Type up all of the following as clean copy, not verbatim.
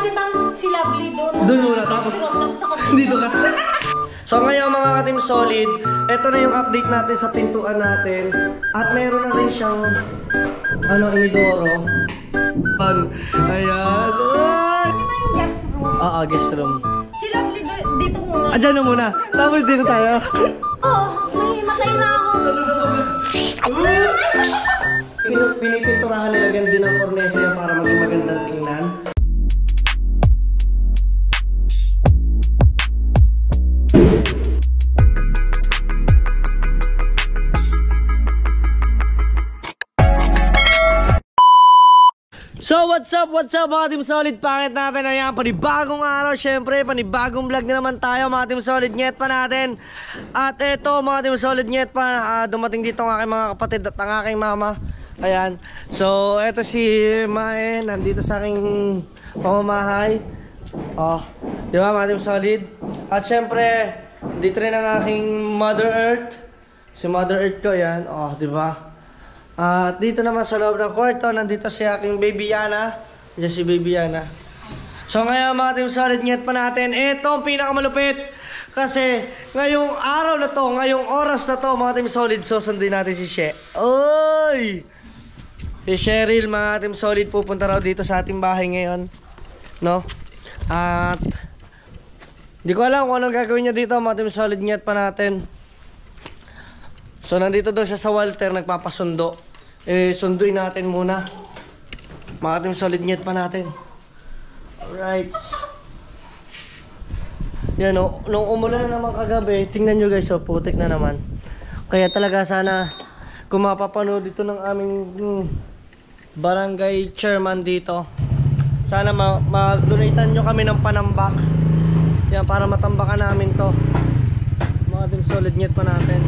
pwede bang si Lovely doon? Doon muna, tapos dito ka. So ngayon mga ka-Team Solid, ito na yung update natin sa pintuan natin. At meron na rin siyang inidoro. Ayan. Guest room. Oo, guest room. Si Lovely dito muna. Diyan na muna. Tapos dito tayo. May matay na ako. Pinipinturahan nila din ng cornesa yan para maging magandang tingnan. So what's up mga Team Solid, pangit natin. Ayan, panibagong araw, syempre panibagong vlog na naman tayo mga Team Solid. Nyet pa natin. At eto mga Team Solid, nyet pa dumating dito ang aking mga kapatid at ang aking mama. Ayan, so eto si Mae, nandito sa aking pamamahay. Di ba mga Team Solid? At syempre dito rin ang aking Mother Earth. Si Mother Earth ko, yan. Di ba? At dito naman sa loob ng kwarto, nandito si aking baby Yana. Diyan si baby Yana. So ngayon mga Team Solid, nyet pa natin. Ito ang pinakamalupit. Kasi ngayong araw na to, ngayong oras na to mga Team Solid, susundin natin si She. Oy! Si Cheryl mga Team Solid, pupunta raw dito sa ating bahay ngayon. No? At di ko alam kung anong gagawin niya dito mga Team Solid, nyet pa natin. So nandito daw siya sa Walter, nagpapasundo. Sunduin natin muna. Mga Team Solid, nyet pa natin. Alright. Yan nung umulan na naman kagabi, tingnan nyo guys, putik na naman. Kaya talaga sana kung mapapanood dito ng aming barangay chairman dito, sana ma-donatean nyo kami ng panambak. Yan, para matambakan namin to. Mga Team Solid, nyet pa natin.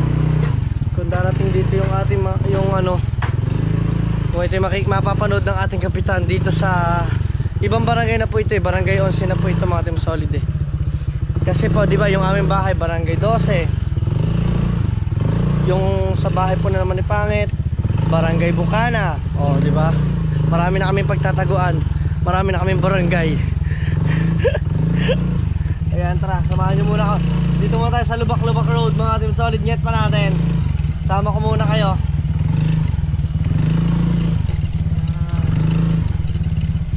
Kung darating dito yung ating kung ito mapapanood ng ating kapitan dito sa ibang barangay na po ito, barangay 11 na po ito mga Team Solid Kasi po di ba yung aming bahay barangay 12, yung sa bahay po na naman ni Pangit barangay Bukana. Di ba? Marami na kaming pagtataguan, marami na kaming barangay. Ayan, tara, samahan nyo muna ako. Dito muna tayo sa Lubak-Lubak Road mga Team Solid, nyet pa natin. Sama ko muna kayo.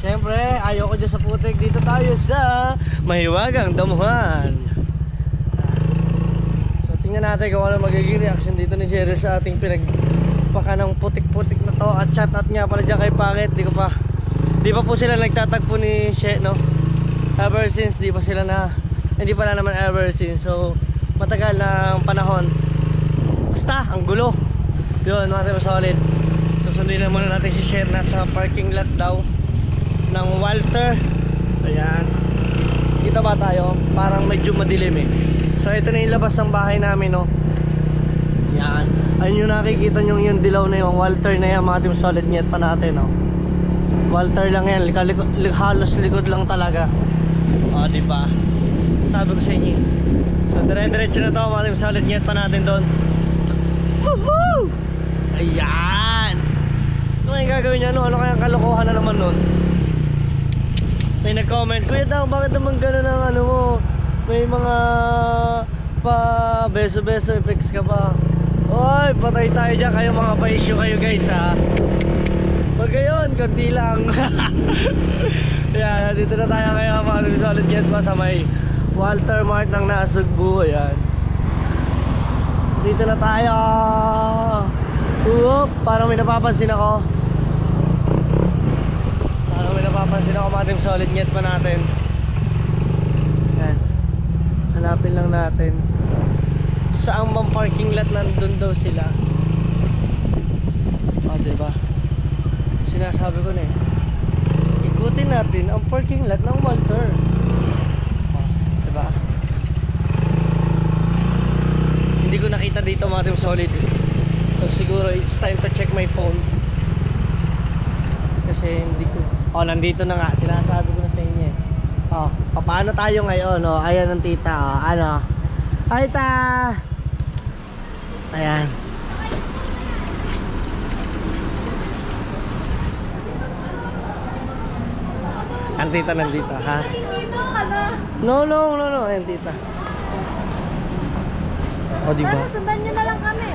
Siyempre, ayoko dyan sa putik. Dito tayo sa Mahiwagang Damuhan. So, tingnan natin kung ano magiging reaction dito ni Cheryl sa ating pinagpaka ng putik-putik na to. At shoutout nga pala dyan kay Pangit. Di pa po sila nagtatagpo ni She, no? Ever since, hindi pala naman ever since. So, matagal na panahon. Basta, ang gulo. Yun, mga Team Solid. Susundin na muna natin si Sher na sa parking lot daw ng Walter. Ayan. Kita ba tayo? Parang medyo madilim So, ito na yung labas ng bahay namin, no? Ayan. Ayun yung nakikita nyo yung dilaw na yung Walter na yan, mga Team Solid, nyet pa natin, no? Walter lang yan. Halos likod lang talaga. Diba? Sabi ko sa inyo. So, dire-diretso na to, mga Team Solid, nyet pa natin doon. Woohoo! Ayan! Ano kayang gagawin niya? Ano kayang kalokohan na naman nun? May nag-comment, Kuya daw, bakit naman gano'n ang mo? May mga beso-beso effects ka pa. Oy, patay tayo dyan. Kayo mga pa-issue kayo guys, ha? Pag gayon, konti lang. Ayan, dito na tayo ngayon mga Team Solid, nyet pa sa may Walter Mart ng Nasugbu. Ayan, dito na tayo. Parang may napapansin ako. Mga Team Solid, nyet pa natin. Yan. Hanapin lang natin saan bang parking lot. Nandun daw sila. Diba? Sinasabi ko na ikutin natin ang parking lot ng Walter. Diba? Hindi ko nakita dito mga Team Solid. So siguro it's time to check my phone. Kasi hindi ko. Nandito na nga. Sinasabi ko na sa inyo. Paano tayo ngayon? Ayan ang tita. Hi ta. Ayan. Ang tita nandito, ha? Dito ka na. No. Ayan, tita. O, diba? Tara, sundan nyo na lang kami.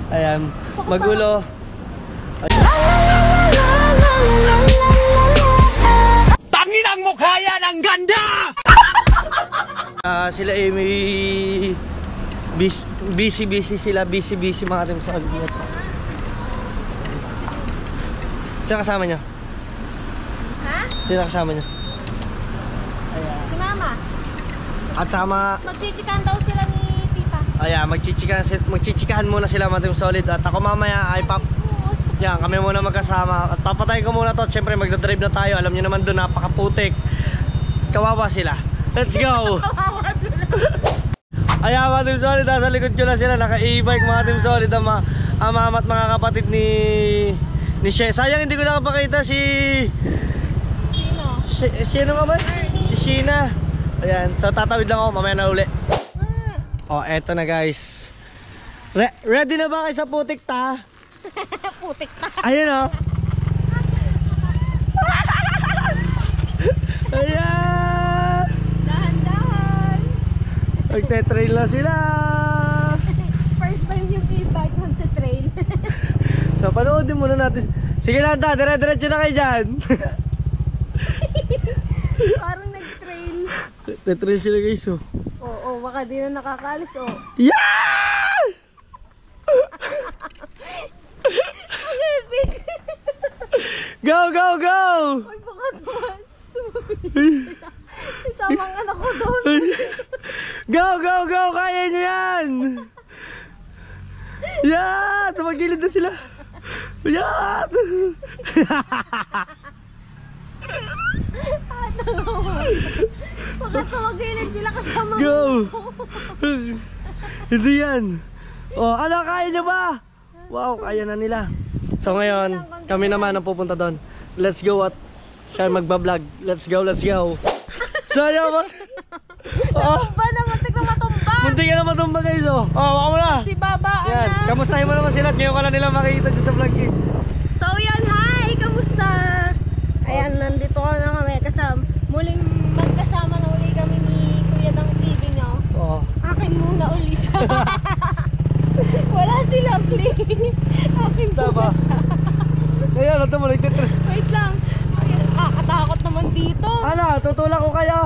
Ayan, magulo. Tangin ang mukha yan! Ang ganda! Sila may busy sila, busy mga ating sa agad. Sino kasama niya? Ha? Sino kasama niya? Si Mama. At sama, Magchichikan daw sila ni Tita. ayan, magchichikahan muna sila mga ating solid. At ako mamaya ay yan, kami muna magkasama. At papatayin ko muna to. At syempre magdadrive na tayo. Alam niyo naman doon, napakaputik. Kawawa sila. Let's go! Ayan mga Team Solid, nasa likod ko na sila. Naka-e-bike mga Team Solid. Ang mama at mga kapatid ni She. Sayang hindi ko nakapakita si... Sino? Sino nga ba? Si Sheena. Ayan, so tatawid lang ako. Mamaya na uli. Oh, eto na guys. Ready na ba kayo sa putik ta? Putik na. Ayun o. Ayan. Dahan-dahan. Magte-trail na sila. First time yung e-bike magte-trail. So panoodin muna natin. Sige lang ta, dire-diretso na kayo dyan. Parang nag-trail. Te-trail sila guys oh. Oo, baka di na nakakalis oh. Yeah! Go! Ay, baka naman. Isamang anak ko doon. Go! Kaya nyo yan! Yeah! Tumagilid na sila. Yeah! Baka tumagilid sila kasama Go! Hindi yan. Oh, ano, kaya nyo ba? Wow, kaya na nila. So ngayon, kami naman ang pupunta doon. Let's go at siya magbablog. Let's go. So ayaw ba? Natumba na, muntik na matumba. Muntik ka na matumba guys oh. Oh, baka mo na. Si Baba, Yan, Ana. kamustahin mo naman sila at ngayon ka lang nila makikita dyan sa vlog eh. So yan, hi! Kamusta? Ayan, nandito ka na kami. Muling magkasama na uli kami ni Kuya ng TV nyo. Oo. Akin muna uli siya. Wala sila play. Akin muna Tama. siya. Ayan, ito mo nagtitrip. Wait lang. Ay, kakatakot naman dito. Ano, tutulak ko kayo.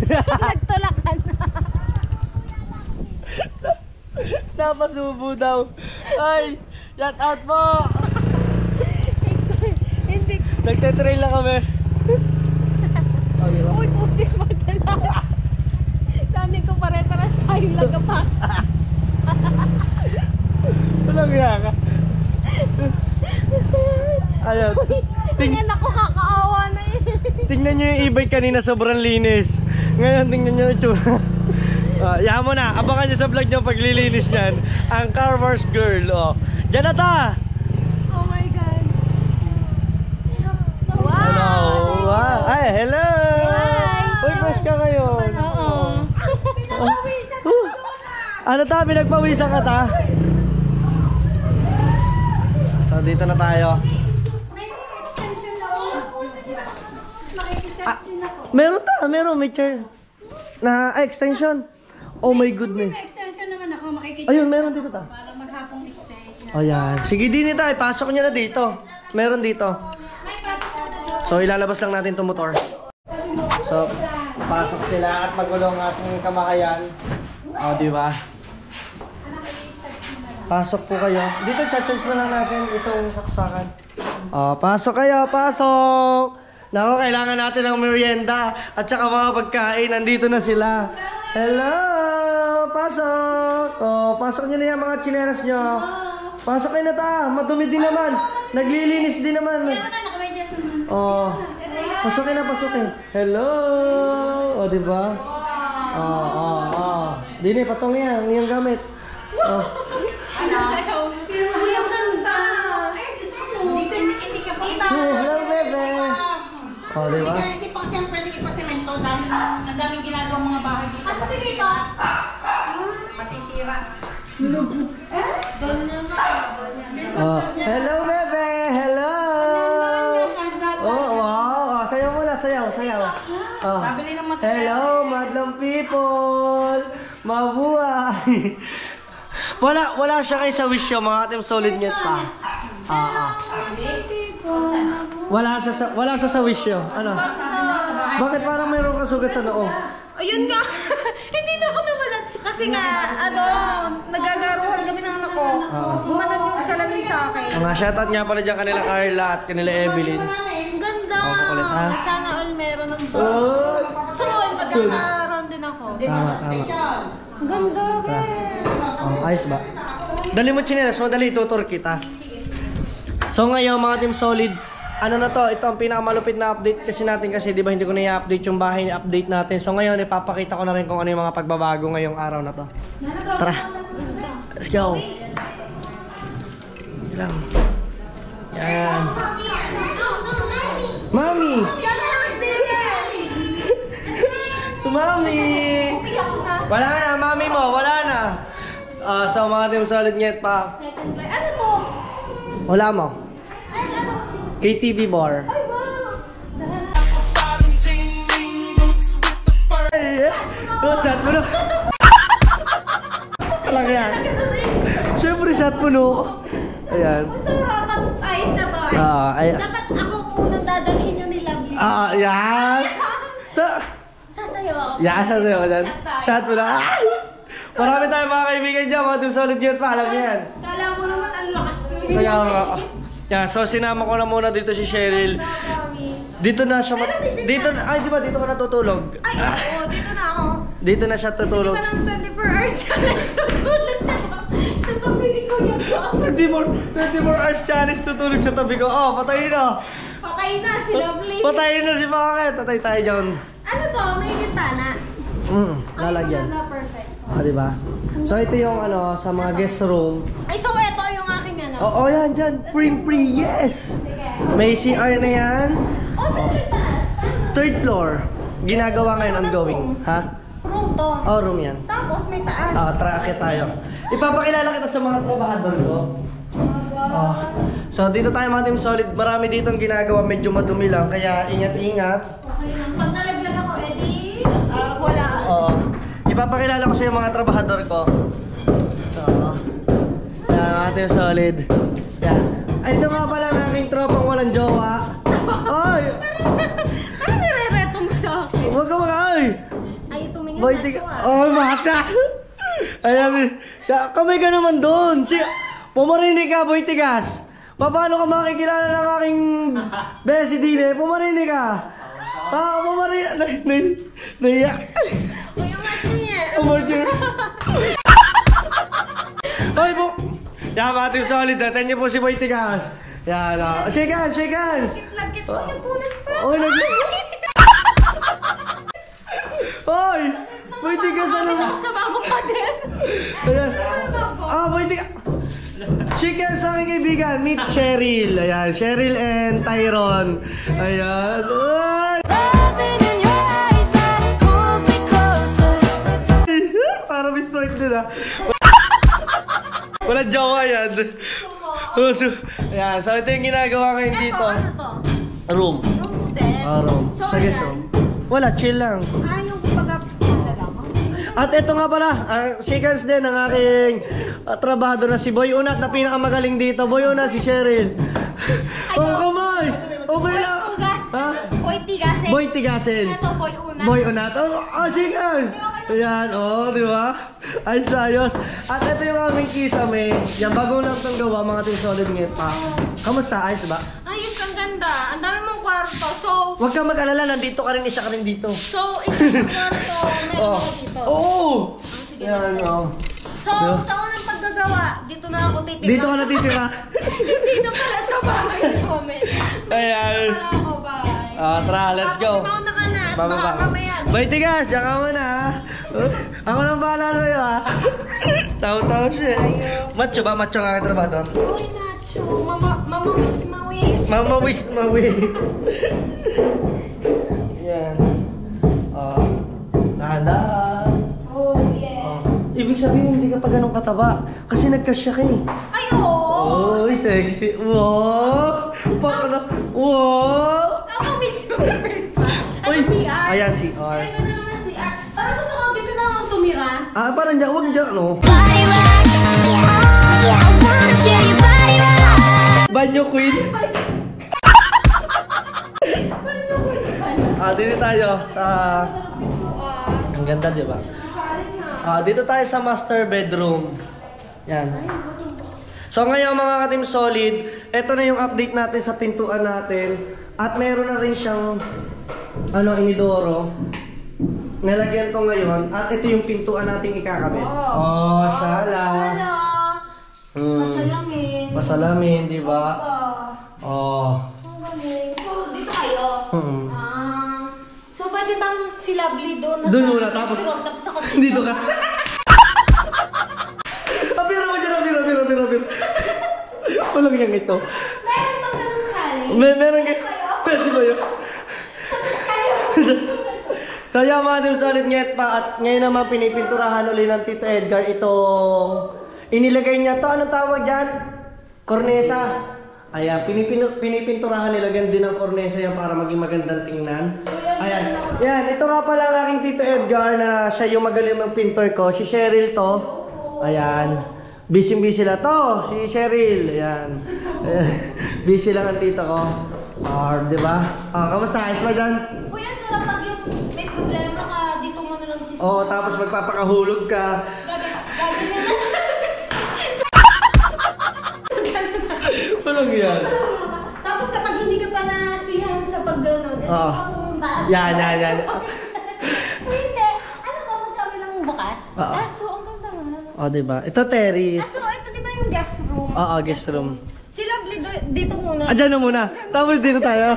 Nagtulakan na. Napasubo daw. Ay, shout out po. Hindi. Nagtitrail lang kami. Oh, diba? Uy, puti madala. Dami ko pare-paras tayo lagapak. Walang hiya ka. Ayun. Tingnan ako, kakaawa na eh. Tingnan nyo yung e-bike kanina, sobrang linis. Ngayon, tingnan nyo yung itsura. Yaman mo na, abangan nyo sa vlog nyo paglilinis nyan. Ang car wash girl. Oh. Diyan na ta! Oh my God. Wow! Hello! Wow. Ay, hello! Hi. Uy, fresh ka ngayon. Oo. Ano ta, pinagpawisan ka ta? So, dito na tayo. Meron, may chair. Extension. Oh my goodness. Extension naman ako, makikita Ayun, meron dito ta. para maghapong stay. O yan. Sige din ito, ipasok nyo na dito. Meron dito. So ilalabas lang natin itong motor. So, pasok sila at magulong ating kamakayan. O, di ba? Pasok po kayo. Dito, charge na lang natin itong saksakan. O, pasok kayo, pasok! Naku, kailangan natin ng merienda at saka mga pagkain. Nandito na sila. Hello! Pasok! O, pasok nyo na yan mga tsineras nyo. Pasok kayo na ta. Madumi din naman. Naglilinis din naman. Oh. Pasukin na, pasukin. Hello. O, diba? Dini, patong yan. Yung gamit. Oh. Hindi ka kita. Hello, bebe. O, diba? Hindi pa kasi ang pwede ipasemento dahil ang daming ginagawang mga bahay dito. Asa si dito? Masisira. Doon na siya. Oh. Hello, bebe. Hello. Oh, wow. Sayo sayaw. Oh. Pabili ng material. Hello, madlang people! Mabuhay! wala siya kayo sa wish yo, mga Team Solid Net pa. Wala siya sa wish yo. Ano? Bakit parang mayroon kasugat sa noo? Ayun nga. Hindi na ako nawalan. Kasi nga, nagagaruhan kami ng anak ko. Gumanan yung salamin sa akin. Mga shoutout nga pala dyan kanila Carla at kanila Evelyn. Ang ganda. Kukulit, ha? Sana all meron ng Oh. soon, magkakaroon din ako. Tama. Ang ganda, Oh, ayos ba? Dali mo chinelas, madali tutor kita. So ngayon mga Team Solid, ano na to, ito ang pinakamalupit na update kasi natin kasi di ba hindi ko na i-update yung bahay, i-update natin. So ngayon ipapakita ko na rin kung ano yung mga pagbabago ngayong araw na to. Tara. Let's go. Lang. Yan. Mami! Mami! Wala na, mami mo, wala na. So mga Team Solid Net pa. Ano mo? Wala mo. KTV bar. Ay, wow. Shot mo no. Talaga yan. Siyempre shot mo no. Ayan. Masarap at ayos na to. Dapat ako unang dadalhin yun ni Lovely. Yan. Sasayaw ako. Yan, sasayaw ka dyan. Shot mo na. Marami tayong mga kaibigan dyan. Mga Team Solid Net pa. Alam niyo yan. Kala mo naman ang lakas. Kaya nga. Yan, so sinama ko na muna dito si Cheryl. Dito na siya ay di ba dito ka natutulog? Ay, oo, dito na ako. Dito na siya tutulog. Kasi di ba ng 24 hours siya nagtutulog sa tabi ni Kuya ko. 24 hours challenge tutulog sa tabi ko. Oh, patayin na. Patay na si Lovely. Patayin na si Bakit. Tatay tayo dyan. Ano to? May bintana? Lalagyan. Ay, maganda, perfect. Di ba? So ito yung ano sa mga guest room. Ay, so ito yung aking ano. Oo, yan dyan. Free, yes. Sige. May CR na yan. Oh, may taas. Third floor. Ginagawa ngayon ongoing. Ha? Room to. Oh, room yan. Tapos may taas. Tara, akit tayo. Ipapakilala kita sa mga trabahador ko. Oh. So dito tayo mga Team Solid. Marami dito ang ginagawa. Medyo madumi lang. Kaya ingat-ingat. Okay lang. Pag nalaglag ako, edi, wala. Oo. Ipapakilala ko sa iyo mga trabahador ko. Oo. Yan, mga Team Solid. Yan. Ay, ito nga pala ang aking tropang walang jowa. Ay! Ano nire-reto mo sa akin? Huwag ka ay! Ay, tumingin Boy, na tiga. siya. Oh, mata! Ayan, siya, kamay ka naman doon. Pumarinig ka, Boy Tigas. Paano ka makikilala ng aking Bessie Dine? Pumarinig ka. Pumarinig. Naiyak. Uy, ang macho niya. Umarcher. Hoy, po. Yan, mga Team Solid. Datan niyo po si Boy Tigas. Yan, shake hands, shake hands. Lagkit ko, nagpunas pa. Oy, Hoy! Boy Tigas, ano? Bakit ako sa bagong pader? Ayan. Boy Tigas. Shake hands sa aking kaibigan. Meet Cheryl. Ayan, Cheryl and Tyron. Ayan. Ay! Para may strike din Wala jowa yan. Ayan, so ito yung ginagawa ngayon dito. Ano to? Room. Room din. Room. So, Sa guest room. Wala, chill lang. Yung kumbaga, pagdalaman. At ito nga pala, shake hands din ang aking trabahador na si Boy Unat na pinakamagaling dito. Boy Unat, si Cheryl. Oh, kamay! Okay lang. Ha? Boy Tigasin. Boy Tigasin. Ito, Boy Unat. Boy Unat. Shake hands! Ayan, di ba? Ayos na ayos. At ito yung aming kisame. Yan, bago lang itong gawa, mga Team Solid Net pa. Kamusta? Ayos ba? Ayos, ang ganda. Ang dami mong kwarto. So, Huwag kang mag-alala, nandito ka rin, isa ka rin dito. isang kwarto, meron ko dito. Oo! Sige, Yan, So, sa unang paggagawa, dito na ako titira. Dito ka natitira. Hindi na pala sa bahay namin. Ayan. Wala ako bahay. Tara, let's go. Tapos mauna ka na at baka mamaya. Boy Tigas, diyan ka muna ha. Ako nang bahala sa'yo ha. Taw-taw siya. Macho ba? Macho ka katrabaho doon? Uy, Nacho. Mama-wis. Mama-wis-mawi. Yan. Dahan-dahan. Oh, yeah. Ibig sabihin, hindi ka pa ganun kataba. Kasi nagkasya ka eh. Ay, oo. Oy, sexy. Wow! Pakala. Wow! Ako Miss Universe pa. Ayan, CR. Ito na naman CR. Parang gusto ko dito na lang tumira. Ah, parang dyan, huwag dyan, no? Banyo Queen. Dito tayo sa... Ang ganda, di ba? Dito tayo sa master bedroom. Yan. So ngayon mga ka-Team Solid, ito na yung update natin sa pintuan natin. At meron na rin siyang inidoro. Nalagyan ko ngayon. At ito yung pintuan natin ikakabit. Shala. Hello. Masalamin. Masalamin, di ba? Ang galing. So, dito kayo? So, pwede bang si Lovely doon? Doon muna, tapos ako dito ka. Apiro mo dyan, apiro. Walang yang ito. Meron bang ganun challenge? Meron kayo. Pwede ba yun? So yan mga Team Solid Nyet pa. At ngayon naman pinipinturahan ulit ng Tito Edgar itong inilagay niya to. Anong tawag dyan? Kornesa. Ayan, pinipinturahan, nilagyan din ng kornesa yan para maging magandang tingnan. Ayan. Yan, ito nga pala ang aking Tito Edgar na siya yung magaling magpintor ko. Si Cheryl to. Ayan. Busy lang to. Si Cheryl. Ayan. Busy lang ang tito ko. Diba? Kamusta? Ayos ba dyan? Kuya, sarap pag yung may problema ka, dito mo na lang si Tapos magpapakahulog ka. Gagawin na. Walang yan. Tapos kapag hindi ka pa nasiyahan sa pag-ganon, ito ka pumunta. Yan. Hindi. Ano ba, magkami lang bukas? So, ang ganda nga. Diba? Ito terrace. So, ito di ba yung guest room? Guest room. Si Lovely dito muna. Dyan na muna. Tapos dito tayo.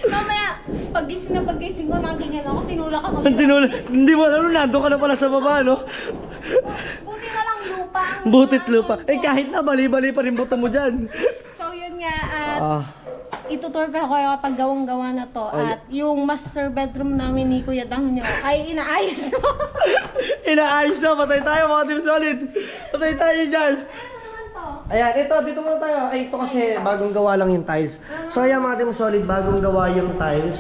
Mamaya, paggising ko, nakaganyan ako, tinulak ako. Hindi mo alam, nandun ka na pala sa baba, no? Buti na lang lupa. Butit lupa. Kahit na, bali-bali pa rin buto mo dyan. So, yun nga, itutur ko kayo kapag gawang-gawa na to. At yung master bedroom namin ni Kuya Dang nyo ay inaayos mo. Inaayos na, patay tayo mga Team Solid. Patay tayo dyan. Ano naman to? Ayan, dito muna tayo. Ito kasi bagong gawa lang yung tiles. So ayan mga Team Solid, bagong gawa yung tiles.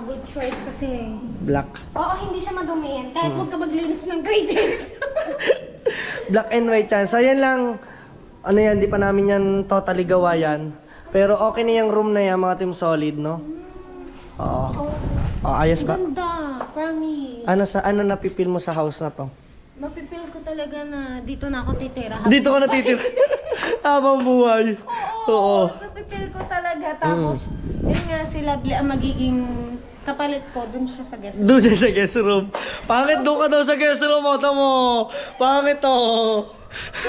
Good choice kasi. Black. Oo, hindi siya madumiin. Kahit huwag ka maglinis ng grades. Black and white yan. So ayan lang, di pa namin yan totally gawa yan. Pero okay na yung room na yan mga Team Solid, no? Ayos ba? Ganda, promise. Ano napipil mo sa house na to? Mapipil ko talaga na dito na ako titira. Dito ka natitira? Habang buhay. Oo. Mapipil ko talaga. Tapos, yun nga si Lovely ang magiging kapalit ko. Dun siya sa guest room. Doon siya sa guest room. Pangit doon ka daw sa guest room, mo. Pangit to.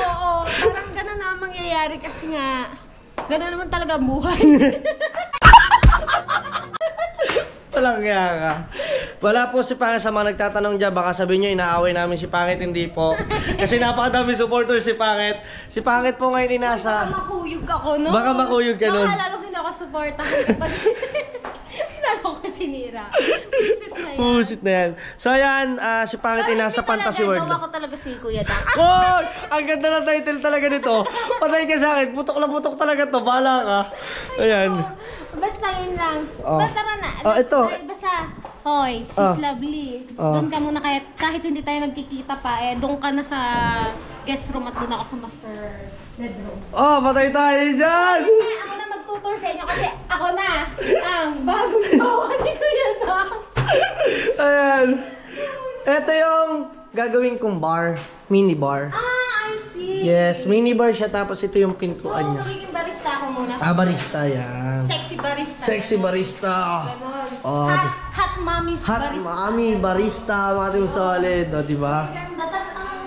Oo. Parang gano'n na ang mangyayari kasi nga, gano'n naman talaga ang buhay. Walang kaya ka. Wala po si Pangit sa mga nagtatanong dyan. Baka sabihin nyo, inaaway namin si Pangit. Hindi po. Kasi napakadami supporters si Pangit. Si Pangit po ngayon inasa. Baka makuyog ako, no? Baka makuyog ka nun. Baka lalo hindi ako supportahan kapag lalo ko sinira. Pusit na yan. Pusit na yan. So ayan, si Pangit inasa Fantasy World. Gawa ko talaga si Kuya Dang. Hoy! Ang ganda ng title talaga nito. Patay ka sa akin. Putok na putok talaga to. Bahala ka. Ayan. Basta yun lang. Tara na. Ito. Ay, basta. Hoy, sis Lovely. Doon ka muna kahit hindi tayo nagkikita pa, doon ka na sa guest room at doon ako sa master bedroom. Patay tayo dyan! Ako na magtutur sa inyo kasi ako na ang bagong jowa ni Kuya Dang. Ayan. Ito yung gagawin kong bar. Mini bar. I see. Yes, mini bar siya. Tapos ito yung So, pintuan niya. magiging barista ako muna. Barista yan. Sexy barista. Sexy barista. Ganon. Hot mommy's Hot barista. mommy barista. Mga Team Solid. Diba? Tapos ang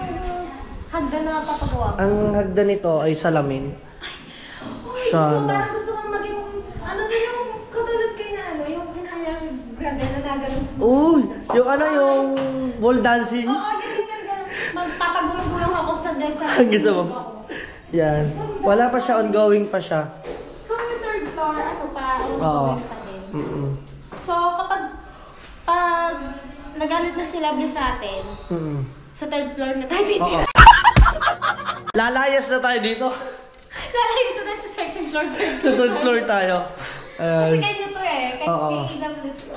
hagdan na papagawa ko. Ang hagdan nito ay salamin. So, parang gusto kong maging, din yung katulad kayo na yung kinayang grande na nagano'n sa Uy! Yung wall dancing. Oo, ganyan. Magpapagulong-gulong ako sa desa. Hanggang sa baba. Yan. Wala pa siya, ongoing pa siya. So, yung third floor, Oo. pa din. So, kapag nagalit na si Lovely sa atin, sa third floor na tayo dito. Lalayas na tayo dito. Lalayas na floor tayo. Sa third floor tayo. Kasi kayo to eh. Kahit Oo. ilang nito.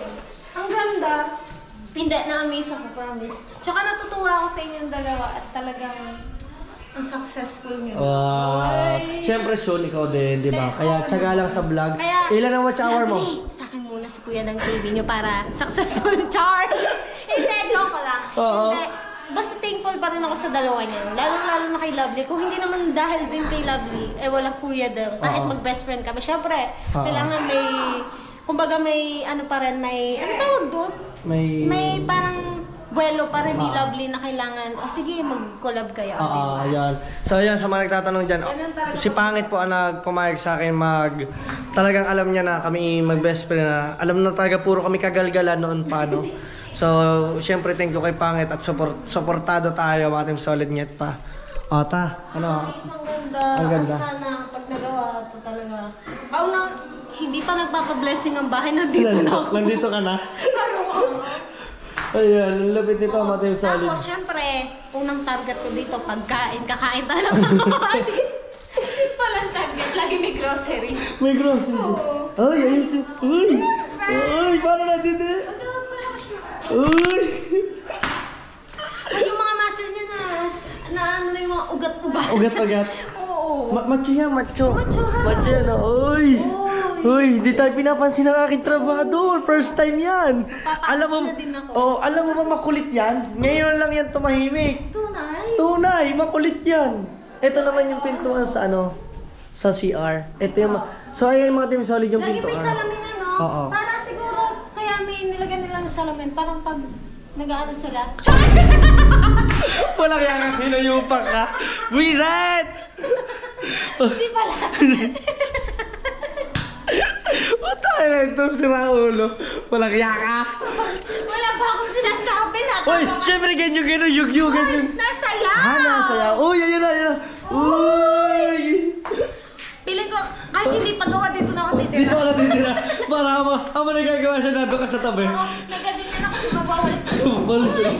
Ang ganda. Hindi, na-amaze ako, promise. Tsaka natutuwa ako sa inyong dalawa at talagang ang successful nyo. Ay. Siyempre, soon ikaw din, di ba? Kaya tsaga lang sa vlog. Kaya, Ilan ang watch hour mo? Lovely, sa akin muna si Kuya ng TV nyo para successful. Char! Hindi, joke lang. Oo. Hindi. Basta thankful pa rin ako sa dalawa niya. Lalo na kay Lovely. Kung hindi naman dahil din kay Lovely, walang Kuya din. Kahit mag-best friend kami. Siyempre, kailangan may, kumbaga may, ano pa rin, may, ano tawag doon? May parang buwelo pa rin ni Lovely na kailangan, sige, mag-collab kayo. Ayan. So, ayan, sa mga nagtatanong dyan, si Pangit po ang nagpumayag sa akin talagang alam niya na kami mag-best friend na, alam na talaga puro kami kagalgalan noon pa, no? So, syempre, thank you kay Pangit at supportado tayo, mga Team Solid Nyet pa. Ano? Ang ganda. Sana pag nagawa ito talaga. Hindi pa nagpapablessing ang bahay, nandito na ako. Nandito ka na? Ayan, lapit nito, mga Team Solid. Tapos, syempre, unang target ko dito, pagkain. Kakain tayo ng kakain. Palang target, lagi may grocery. May grocery? Oo. Ay, ayos. Uy, paano natin eh? Uy! Ay, yung mga muscle niya na ano na yung mga ugat-ugat. Ugat-ugat? Oo. Macho yan, macho. Macho yan, uy! Uy, di tayo pinapansin ng aking trabahador. First time yan. Papaalis na din ako. Alam mo ba makulit yan? Ngayon lang yan tumahimik. Tunay, makulit yan. Ito naman yung pintuan sa sa CR. Ito yung, so ayan yung mga Team Solid yung Lagi pintuan. may salamin Oo. Para siguro, kaya may nilagyan nilang salamin. Parang pag nag-ano sila. Wala kaya nga kinayupak ka. Buisit! Hindi pala. Puta na ito, sira ulo. Wala kaya ka. Wala pa akong sinasabi na. Uy, syempre ganyan, yug-yug, ganyan. Nasaya! Nasaya. Uy, ayun na. Uy! Piling ko, kahit hindi pagawa dito na ako titira. Dito ka na titira. Para habang nagagawa siya, nando ka sa tabi. Oo, nagaganyan ako kung magwawalis ko. Balis na. Ang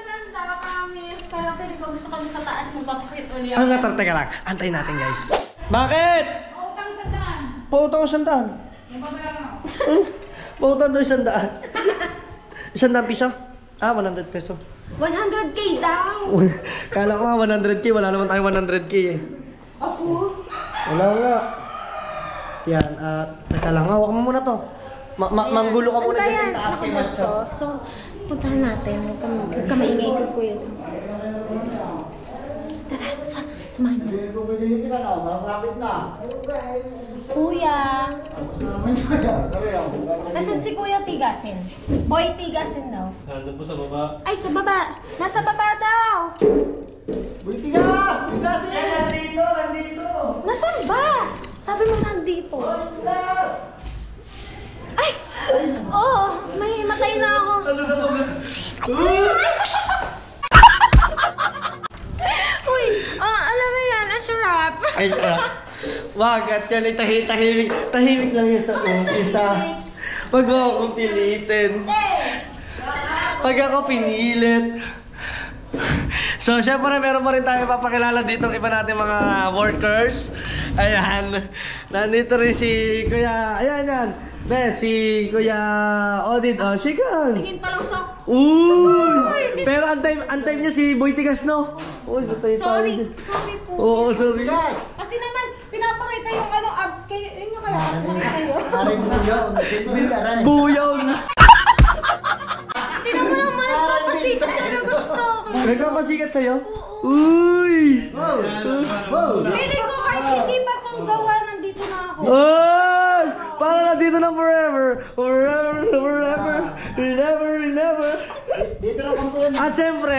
ganda, promise. Pero piling ko gusto kami sa taas magpapakit ulit. Ang ngatar, teka lang. Antayin natin, guys. Bakit? Pautang sandaan. Pautang daw 100. 100 piso? 100 peso. 100K daw! Kala ko 100K, wala naman tayong 100K eh. Asus! Wala nga. Yan, teka lang, hawak mo muna to. Manggulo ka muna Ano kasi yan? taas kay Nakulog Macho. to. So, puntahan natin. Huwag ka maingay ko kuya. Tara, samahan mo. Kuya! Nasaan si Kuya Tigasin? Boy Tigasin daw. Nandun po sa baba. Ay, sa baba! Nasa baba daw! Nandito! Nasaan ba? Sabi mo nandito. Ay! Oo, may matay na ako. Uy, alam mo yan, asarap. Ay, wag, at yan ay tahimik lang yan sa umpisa. Wag mo akong pilitin. Pag ako pinilit. So, syempre, meron pa rin tayo papakilala dito ng iba natin mga workers. Ayan. Nandito rin si Kuya, ayan yan. Si Kuya Odid. Shikan. Tingin pa lang sa... Uy! Pero ang time niya si Boy Tigas, no? Uy, batay tayo. Sorry po. Oo, sorry. Kasi naman, pinapakita yung abs kayo. Yun yung kaya Buyong! Tinan mo naman, papasikat talaga siya sa akin. Nagpapasikat sa'yo? Uy! Feeling ko kahit hindi pa itong gawa, nandito na ako. Ay! Parang nandito na forever! Never! At syempre,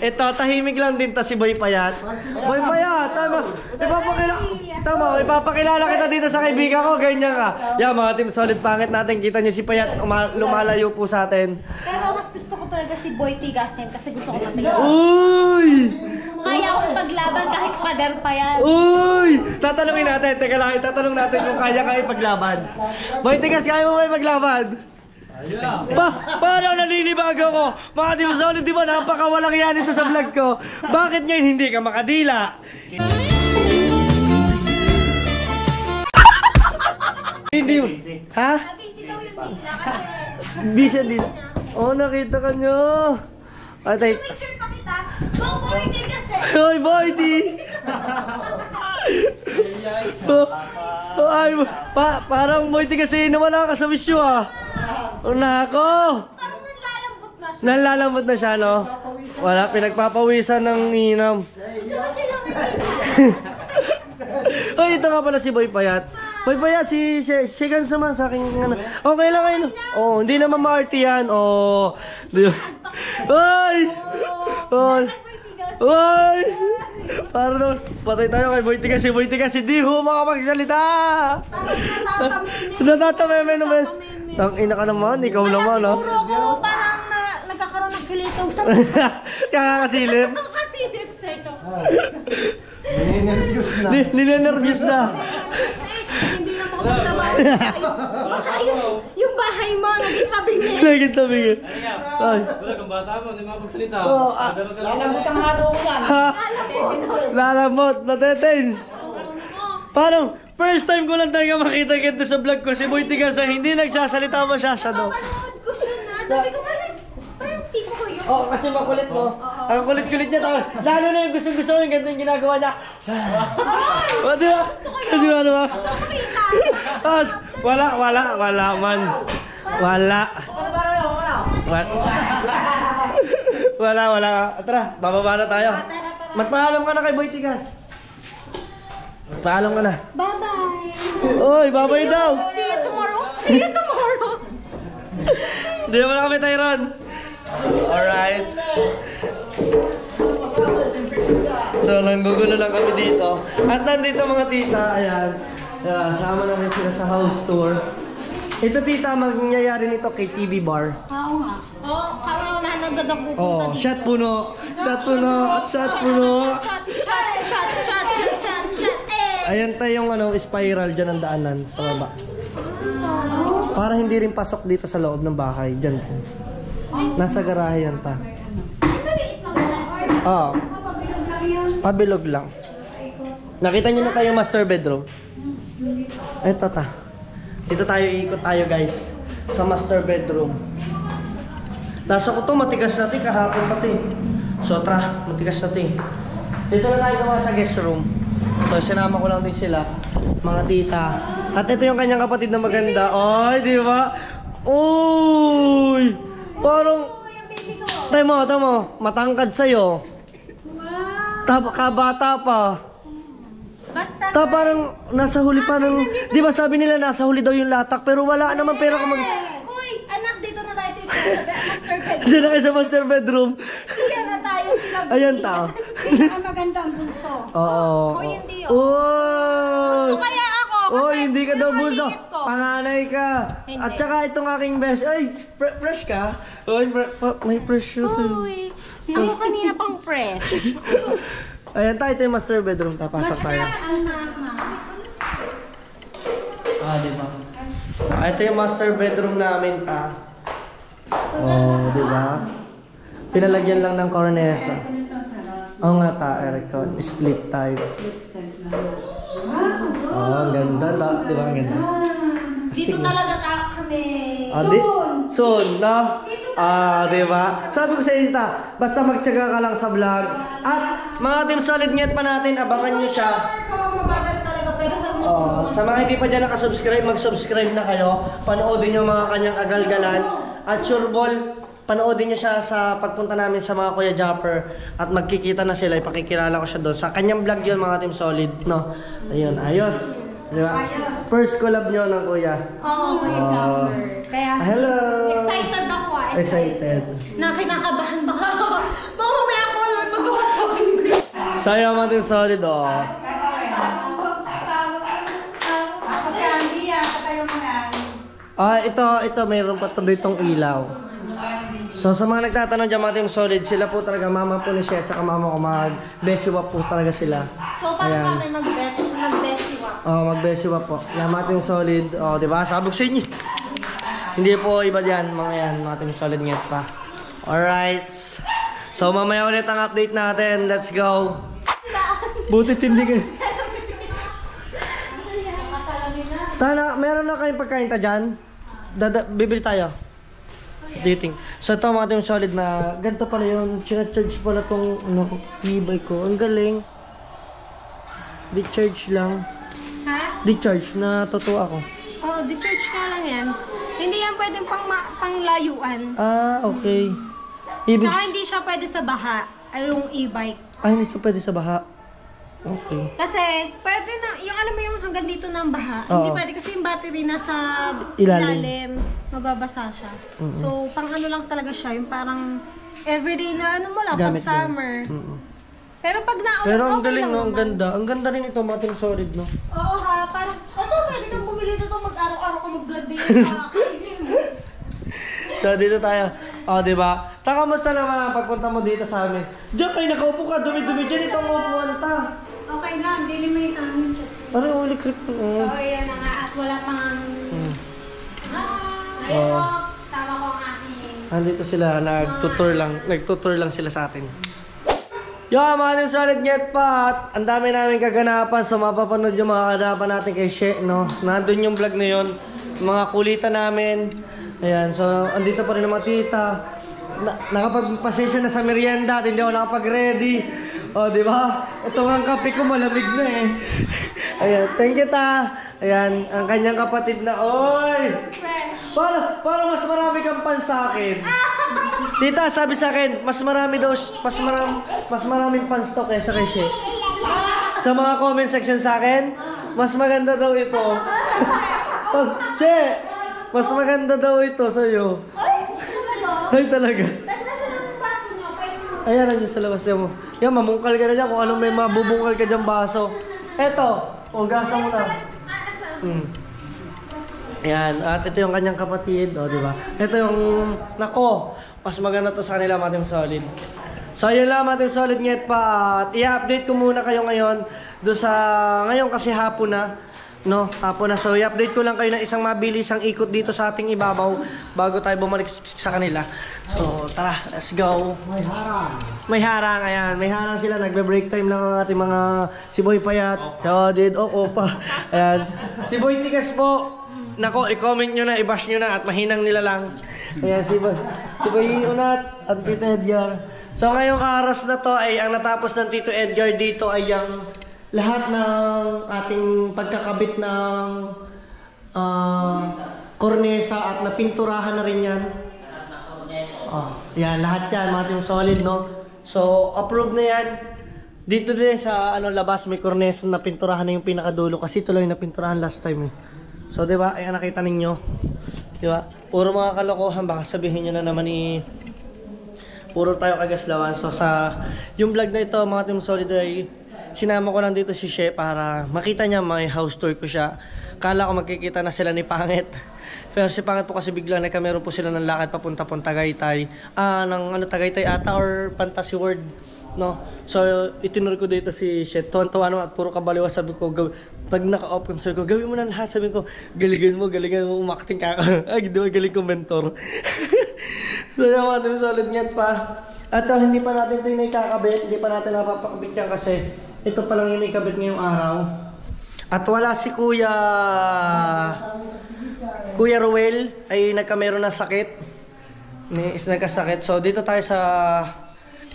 ito, tahimik lang din to si Boy Payat. Boy Payat, ipapakilala kita dito sa kaibigan ko, ganyan ka. Yan, mga Team Solid, Pangit natin, kita niyo si Payat, lumalayo po sa atin. Pero mas gusto ko talaga si Boy Tigasin kasi gusto ko matigas. Uy! Kaya akong paglaban kahit pader pa yan. Uy! Tatanungin natin, teka lang, itatanong natin kung kaya ka ipaglaban. Boy Tigas, kaya mo ba ipaglaban? Paano naninibago ko? Mga Team Solid, di ba napakawalang yan ito sa vlog ko? Bakit ngayon hindi ka makadila? Hindi. Ha? Busy daw yung tila kasi... Busy din. Oh, nakita ka nyo. Atay. Picture pa kita. Go, boy, di kasi. Hoy, boy, di. Ay, parang boy, di kasi nawala ka sa wisyo ah. Nako. Parang nalalambot na siya. Nalalambot na siya, no? Wala, pinagpapawisan ng inam. Oy, ito nga pala si Boy Payat. Boy Payat, si Shegan sama sa akin. Ano. Okay lang kayo. Oh, hindi naman ma-arty yan. Oh. Oy! Oy! Oy! Para daw, patay tayo kay Boy Tigas. Si Boy Tigas, hindi ho makapagsalita. Natatameme naman. Tang ina ka naman, ikaw naman, ha? Siguro ko parang nagkakaroon ng kilitong sa... Kakasilip. Nakasilip sa'yo. Ninenervyos na. Hindi na makatrabaho. Baka yung bahay mo, naging tabi niya. Naging tabi niya. Ay. Wala kang bata mo, hindi makapagsalita. Oh, Lalambot ang halo ko yan. ha? Lalamot, natetens. Parang, first time ko lang talaga makita kita sa vlog ko. Si Boy Tigasa, hindi nagsasalita masyado. Napanood ko siya na. Sabi ko, parang tipo ko yun. Oh, kasi makulit mo. Ang kulit-kulit niya. Lalo na yung gusto-gusto yung ganito yung ginagawa niya. O, di ba? Di ba, di ba? Ah, wala man. Wala. Wala. Tara, bababa na tayo. Magpaalam ka na kay Boy Tigas. Magpaalam ka na. Bye-bye. Oy, babay daw. See you tomorrow. See you tomorrow. Di mo na kami, Tyron. Alright. So, nanggugulo lang kami dito. At nandito mga tita, ayan. Sama namin sila sa house tour. Ito tita, mangyayari nito kay TV Bar. Oo nga. Oo, kauna na nagdadang pupunta Oh, dito. shot puno. Shot puno. Shot puno. Shot, eh! Ayan tayo yung spiral dyan ang daanan sa baba. Para hindi rin pasok dito sa loob ng bahay. Dyan. Nasa garahe yan ta. Oo. Pabilog lang. Nakita nyo na tayo yung master bedroom. Eto ta. Dito tayo ikot tayo guys. Sa master bedroom. Nasa ko to matigas na ti kahapon pati. So tara, matigas na ti. Dito na tayo naman sa guest room. So sinama ko lang din sila. Mga tita. At ito yung kanyang kapatid na maganda. Oy, di ba? Uy! Parang Tamo, matangkad sa'yo. Kabata pa. Basta. Parang nasa huli pa ng... Di ba sabi nila nasa huli daw yung latak, pero wala naman pera kung mag... Uy, anak, dito na tayo sa master bedroom. Diyan na kayo sa master bedroom. Diyan na tayo sila. Ayan tao. Ang maganda ang bunso. Oo. Uy, hindi Oh. So kaya ako, kasi Oh, hindi ka daw yung bunso. maliit ko. Panganay ka. Hindi. At saka itong aking best. Ay, fresh ka? Ay, may fresh shoes. Uy, ako kanina pang fresh. Ayan tayo, ito yung master bedroom. Tapasok tayo. Di ba? Ito yung master bedroom namin, ta. Oh, di ba? Pinalagyan lang ng cornesa. Oo nga ta, aircon. Split type. Oh, ang ganda, ta. Di ba? Ang ganda. Dito talaga kami. Soon, no? Di ba? Sabi ko sa inyo, ta, basta magtyaga ka lang sa vlog. At mga Team Solid Nyet pa natin, abangan nyo siya. Mabagal talaga, pero sa mga Sa mga hindi pa dyan nakasubscribe, mag-subscribe na kayo. Panoodin nyo mga kanyang agalgalan. At sure ball, panoodin nyo siya sa pagpunta namin sa mga Kuya Japper. At magkikita na sila, ipakikilala ko siya doon. Sa kanyang vlog yun mga Team Solid, no? Ayun, ayos. Di ba? First collab nyo ng Kuya. Oo, Kuya Jumper. Kaya Hello! excited ako. Excited. Na kinakabahan baka mamaya ako yun magawa sa akin. Saya mga Team Solid, oh. Ako si Andy, katayo mo na. Ito, mayroon pa ito ditong ilaw. So sa mga nagtatanong dyan mga Team Solid, sila po talaga, mama po ni Shea, tsaka mama ko mag-besiwap po talaga sila. So paano kami mag-besiwap? Mag-besiwap po. Yan mga Team Solid, di ba? Sabog sa inyo. Hindi po iba dyan, mga yan, mga Team Solid Nyet pa. Alright. So mamaya ulit ang update natin. Let's go. Buti hindi kayo. Nakasalamin na. Tana, meron na kayong pagkain ta dyan? Bibili tayo. Dating. So ito mga team solid na ganito pala yun. Charge pala tong e-bike ko. Ang galing. Di-charge lang. Ha? Di-charge na totoo ako. Oo, di-charge ka lang yan. Hindi yan pwedeng panglayuan. Ah, okay. Ibig... Saka hindi siya pwede sa baha. Ay, yung e-bike. Ay, hindi ito pwede sa baha. Okay. Kasi, pwede na, yung alam mo yung hanggang dito ng baha, Oo. hindi pwede kasi yung battery nasa Ilalim. ilalim, mababasa siya. So, pang ano lang talaga siya, yung parang everyday na ano mo lang, Gamit pag summer. Pero pag naulan, Pero ang okay galing, lang no? Ang naman. ganda. Ang ganda rin ito, mga team solid, no? Oo ha, parang, pwede nang bumili dito mag-araw-araw ka mag-vlog din sa kainin mo. So, dito tayo. O, diba? Ta, kamusta naman pagpunta mo dito sa amin? Diyan kayo nakaupo ka, dumi-dumi dyan. Ito ang upuan ta. Okay lang, hindi naman yung amin. Ano yung uli clip? So, ayan na nga, at wala pang... Ayun po, sama ko ang aking... Andito sila, nagtutour lang sila sa atin. Yo, mga team solid net pa. At ang dami namin kaganapan. So, mapapanood yung mga kaganapan natin kay She, no? Nandun yung vlog na yun. Mga kulitan namin. Ayan, so andito pa rin ang mga tita. Nakapagpasensya na sa merienda at hindi ako nakapag-ready. O, di ba? Ito nga ang kape ko, malamig na eh. Ayan, thank you ta. Ayan, ang kanyang kapatid na, oy! Para mas marami kang pan sa akin. Tita, sabi sa akin, mas maraming pans to kaysa kay She. Sa mga comment section sa akin, mas maganda daw ito. She! Mas maganda daw ito sa'yo. Ay, talaga. Ayan, nandiyan sa labas niya mo. Yan, mamungkal ka na dyan kung anong may mabubungkal ka dyan baso. Eto, gasa mo na. Ayan, at ito yung kanyang kapatid. O, diba? Ito yung, nako, mas maganda to sa kanila, mga team solid. So, yun lang, mga team solid ngayon pa. At i-update ko muna kayo ngayon. Doon sa, ngayon kasi hapon na. No, hapon na. So, i-update ko lang kayo ng isang mabilisang ikot dito sa ating ibabaw bago tayo bumalik sa kanila. So, tara, let's go. May harang, ayan. May harang sila. Nagbe-break time lang ang ating mga si Boy Payat. Opa. Ayan. Si Boy Tigas po. Nako, i-comment nyo na, i-bash nyo na at mahinang nila lang. Ayan, si Boy Unat at Tito Edgar. So, ngayong aras na to ay ang natapos ng Tito Edgar dito ay yung lahat ng ating pagkakabit ng kornesa at napinturahan na rin yan. Yan, lahat yan, mga team solid, no? So, approve na yan. Dito din sa labas may kornesa na pinturahan na yung pinakadulo kasi ito lang yung napinturahan last time eh. So, di ba? Ayan, nakita ninyo. Di ba? Puro mga kalokohan, baka sabihin nyo na naman puro tayo kagaslawan. So, sa yung vlog na ito, mga team solid ay sinama ko lang dito si She para makita niya, may house tour ko siya. Kala ko magkikita na sila ni Pangit. Pero si Pangit po kasi bigla nagkameron po sila ng lakad papunta Tagaytay. Tagaytay ata or Fantasy World. No? So, itinuro ko dito si She. Tuwan-tuwa naman at puro kabaliwa. Sabi ko, pag naka-open, sabi ko, gawin mo na lahat. Sabi ko, galingan mo, umakting ka. Ay, di ba, galing ko mentor. So, yung mga solid niyan pa. At hindi pa natin ito yung ikakabit. Hindi pa natin napapakabit yan kasi ito pa lang yung ikabit ngayong araw. At wala si Kuya Ruel ay nagkameron ng sakit. Nagkasakit. So dito tayo sa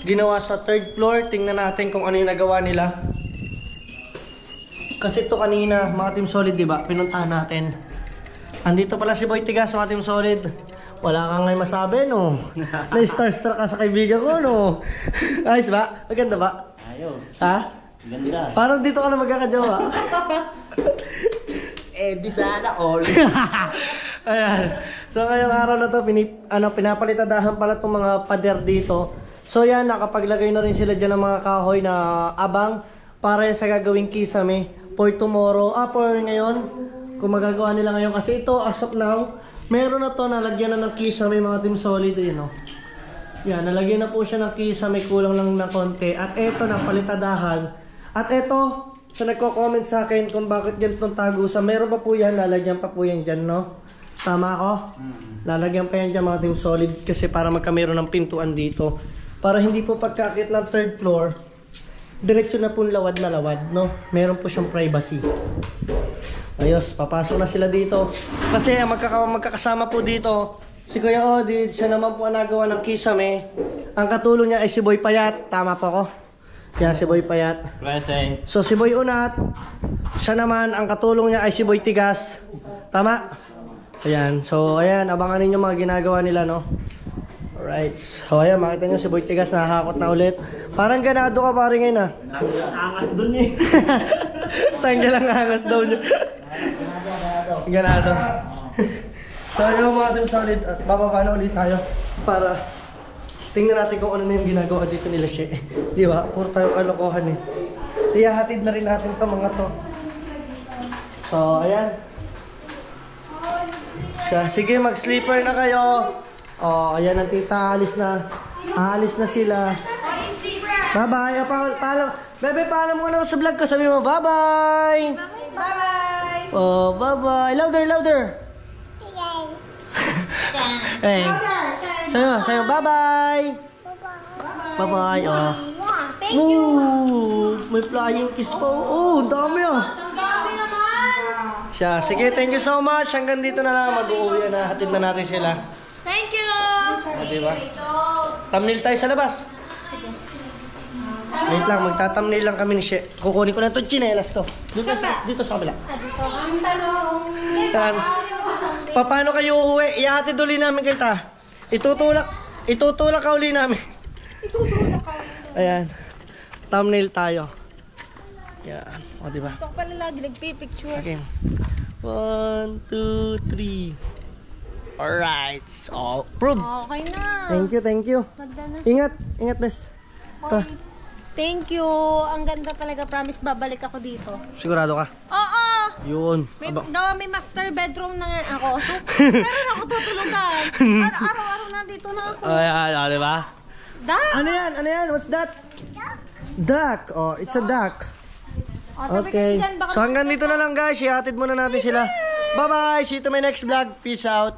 ginawa sa 3rd floor. Tingnan natin kung ano yung nagawa nila. Kasi ito kanina, mga team solid, diba? Pinuntahan natin. Andito pala si Boy Tigas, mga team solid. Wala kang ngayon masabi, no? Na-starstruck ka sa kaibigan ko, no? Ayos ba? Maganda ba? Ayos. Ha? Ganda. Parang dito ka na magkakajowa. Di sana all. Ayan. So ngayong araw na to, pinapalitadahan pala itong mga pader dito. So yan, nakapaglagay na rin sila dyan ng mga kahoy na abang para sa gagawing kisame for tomorrow. For ngayon, kung magagawa nila ngayon. Kasi ito, as of now, meron na to, nalagyan na ng kisame, mga team solid. Yun, no? Yan, nalagyan na po siya ng kisame, kulang lang ng konti. At eto, napalitadahan. At eto, sa nagko-comment sa akin kung bakit yan itong tagusa, meron pa po yan, lalagyan pa po yan dyan, no? Tama ako? Lalagyan pa yan dyan, mga team solid, kasi para magkameron ng pintuan dito. Para hindi po pagkakit ng 3rd floor, diretso na po lawad na lawad, no? Meron po siyang privacy. Ayos, papasok na sila dito. Kasi ang magkakasama po dito, si Kuya Odid, siya naman po ang nagawa ng kisame. Ang katulong niya ay si Boy Payat. Tama po ako? Yan, si Boy Payat. Present. So si Boy Unat, siya naman, ang katulong niya ay si Boy Tigas. Tama? Ayan, so ayan, abangan ninyo mga ginagawa nila, no? Alright, so ayan, makita nyo si Boy Tigas, nakahakot na ulit. Parang ganado ka pare ngayon, ah. Angas dun eh. Tanggal ang angas daw niya. Ganado. So ayan mga team solid, at bababa na ulit tayo para tingnan natin kung ano na yung ginagawa dito nila siya. Di ba? Puro tayo kalokohan eh. Iyahatid na rin natin itong mga to. So ayan. Sige, mag-sleeper na kayo. Oh, ayan ang tita, aalis na. Aalis na sila. Bye-bye. Bebe, paalam mo na sa vlog ko. Sabi mo, bye-bye. Bye-bye! Oh, bye-bye. Louder, louder. Hey. Sayo, bye-bye. Bye-bye. Oh. Thank you! Ooh, may flying kiss pa. Oh, ang dami ah. Ang dami naman! Siya, sige, thank you so much. Hanggang dito na lang, mag-uuwi na. Hatid na natin sila. Thank you! O, diba? Thumbnail tayo sa labas. Wait lang, magta-thumbnail lang kami ni She. Kukunin ko na itong chinelas ko. Dito sa kabila. Dito ang tanong. Yan. Paano kayo uuwi? Ihatid uli namin kita. Itutulak ka uli namin. Ayan. Thumbnail tayo. Yan. O, diba? Ito pala lagi nagpipicture. Okay. 1, 2, 3. Alright. So, prove. Okay na. Thank you. Magda na. Ingat, Des. Ito. Thank you. Ang ganda talaga. Promise, babalik ako dito. Sigurado ka? Oo! Yun. May master bedroom na nga ako. So, meron ako tutulugan. Araw-araw nandito na ako. Ayan, di ba? Duck! Ano yan? What's that? Duck. Oh, it's a duck. O, tabi Okay. kayo dyan, baka So hanggang dito na lang guys. Ihatid muna natin sila. Bye-bye. See you to my next vlog. Peace out.